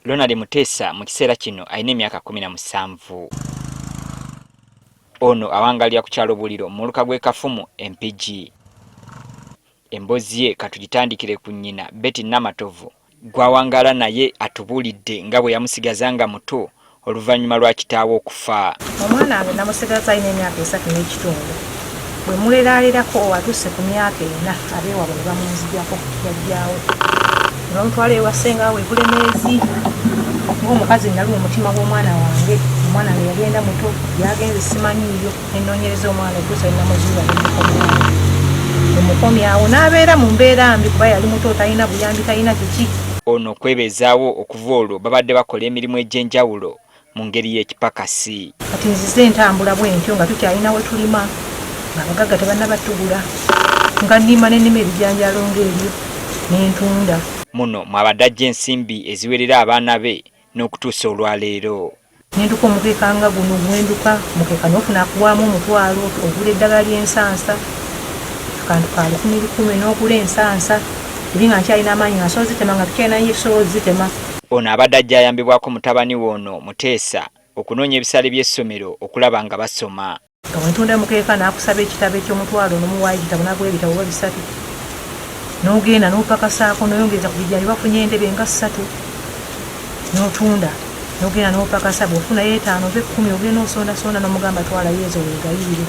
Ronald Muteesa mu kiseera kino alina emyaka 17. Ono awangalira ku kyalo Buliro mu muluka gw'e Kafumu Empigi. Emboozi ye katugitandikire ku nnyina Betty Namatovu gwawangala naye atubuulidde nga bwe yamusigaza nga muto oluvannyuma lwa kitaawe okufa. Omwana wange namusigaza alina emyaka 3 n'ekitundu. Bwe muleralerako watuuse ku myaka 4 abeewabwe ne bamunzijjako yajjaawo. N'omutwala ewa ssenga we Bulemeezi. Ng'omukazi nali omutima gw'omwana wange. Omwana we yagenda muto yagenze simanyiiyo ennoonyereza omwana okutuusa namuzuula omukomya awo n'abeera mu mbeera mbi kuba yali muto talina buyambi talina kiki. Ono kwebezaawo okuva olwo babadde bakola emirimu egy'enjawulo mu ngeri y'ekipakasi. Kati nzize entambula bwentyo nga tukyalina we tulima ng'abagagga tebannabatugula nga nnima n'ennima ebijanjalo ng'ebyo n'entunda. Muno mwabadde ajja ensimbi eziwerera abaana be n'okutuusa olwaleero. Nenduka omukeeka nga guno gwenduka mukeeka n'ofuna akuwaamu omutwalo ogula eddagala ly'ensansa akantu ka 10,000 n'ogula ensansa eri nga nkyalina amaanyi nga nsobola zitema nga tukyalina yesobola zitema. Ono abadde ajja ayambibwako mutabani w'ono Muteesa okunoonya ebisale by'essomero okulaba nga basoma. Nga bwentunda mukeeka n'akusaba ekitabo eky'omutwalo n'omuwaayo ekitabo n'aguwa ebitabo bwa 3 n'ogenda n'opakasaako n'oyongeza ku bijjani bafunye entebe nga 3 n'otunda n'ogenda n'opakasa bw'ofunayo 5 oba 10 ogenda osondasonda n'omugamba twalayo ezo weegayirire.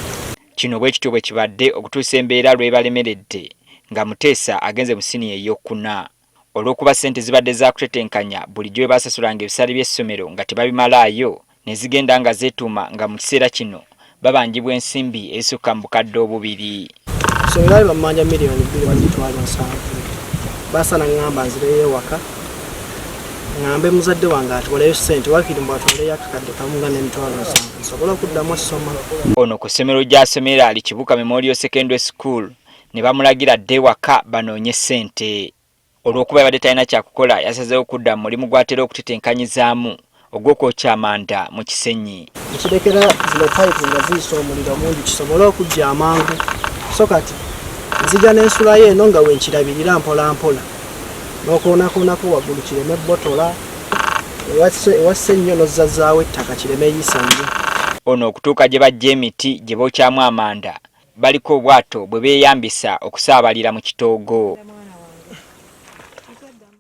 Kino bwe kityo bwe kibadde okutuusa embeera lw'ebalemeredde nga Muteesa agenze mu siniya ey'okuna. Olw'okuba ssente zibadde za kutetenkanya bulijjo bwe basasulanga ebisale by'essomero nga tebabimalaayo ne zigenda nga zeetuuma nga mu kiseera kino babanjibwa ensimbi ezisukka mu bukadde 2. Essomero ali bamanja miliyoni 2.7 basana ngamba nzireyo ewaka ngambe muzadde wange atwaleyo ssente wakiri mbu atwaleyo akakadde kamu nga n'emitwalo 7 nsobola okuddamu osoma. Ono ku ssomero gy'asomera ali Kibuka Memorial Secondary School ne bamulagira dde ewaka banoonye ssente. Olw'okuba yabadde talina kyakukola yasazeewo okudda mu mulimu gw'atera okutetenkanyizaamu ogw'okwokya amanda mu Kisenyi. Ekirekera zino payipu nga ziyisa omuliro mungi kisobole okujja amangu so kati nzija n'ensulayo eno nga wenkirabirira mpola mpola n'okoonakoonako waggulu kireme bbotola ewasse ennyo n'ozzazaawo ettaka kireme eyisa nnyo. Ono okutuuka gye bajja emiti gye bookyamu amanda baliko obwato bwe beeyambisa okusaabalira mu kitoogo.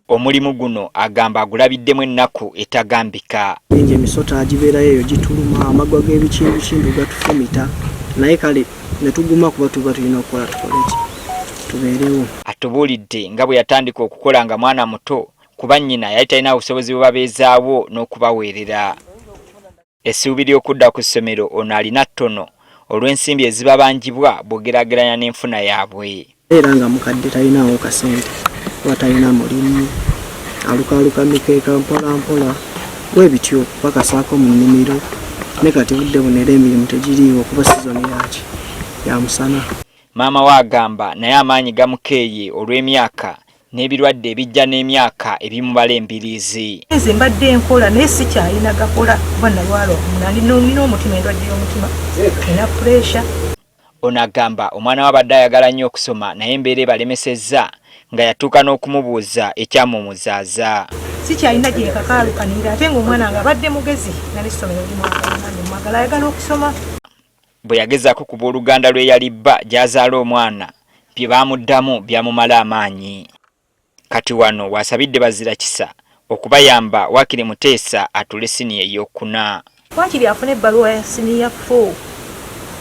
Omulimu guno agamba agulabiddemu ennaku etagambika. Enje emisota agibeerayo eyo gituluma amagwa g'ebikindu gatufumita naye kale ne tuguma kuba tuba tulina okukola tukoleki tubeerewo. Atubuulidde nga bwe yatandika okukola nga mwana muto kuba nnyina yali talina obusobozi bwe babeezaawo n'okubaweerera. Essuubi ly'okudda ku ssomero ono alina ttono olw'ensimbi ezibabanjibwa bw'ogeraageranya n'enfuna yaabwe. Era nga mukadde talinawo kasente kuba talina mulimu alukaluka mikeeka mpola mpola bwe bityo bakasaako mu nnimiro ne kati budde bunera emirimu tegiriiwo kuba sizoni yaki ya musana. Maama we agamba naye amaanyi gamukeeye olw'emyaka n'ebirwadde ebijja n'emyaka ebimubala embiriizi. Nze mbadde nkola naye sikyalina gakola kuba nalwala nina omutima endwadde y'omutima ena pureesha. Ono agamba omwana we abadde ayagala nnyo okusoma naye embeera ebalemesezza nga yatuuka n'okumubuuza ekyamumuzaaza. Sikyalina gye kakaalukanira ate ng'omwana nga abadde mugezi nga n'essomero limwagala ayagala okusoma. Bwe yagezaako kuba oluganda lwe yali bba gy'azaala omwana bye baamuddamu byamumala amaanyi. Kati wano wasabidde bazira kisa okubayamba Wakiri Muteesa atule siniya ey'okuna. Wakiri afune ebbaluwa ya siniya 4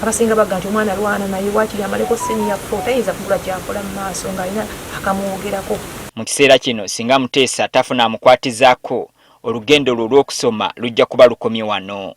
abasinga baga nti omwana alwana naye Wakiri amaleko siniya 4 tayinza kugula kyakola mu maaso ng'alina akamwogerako. Mu kiseera kino singa Muteesa tafuna amukwatizaako olugendo lwo olw'okusoma lujja kuba lukomye wano.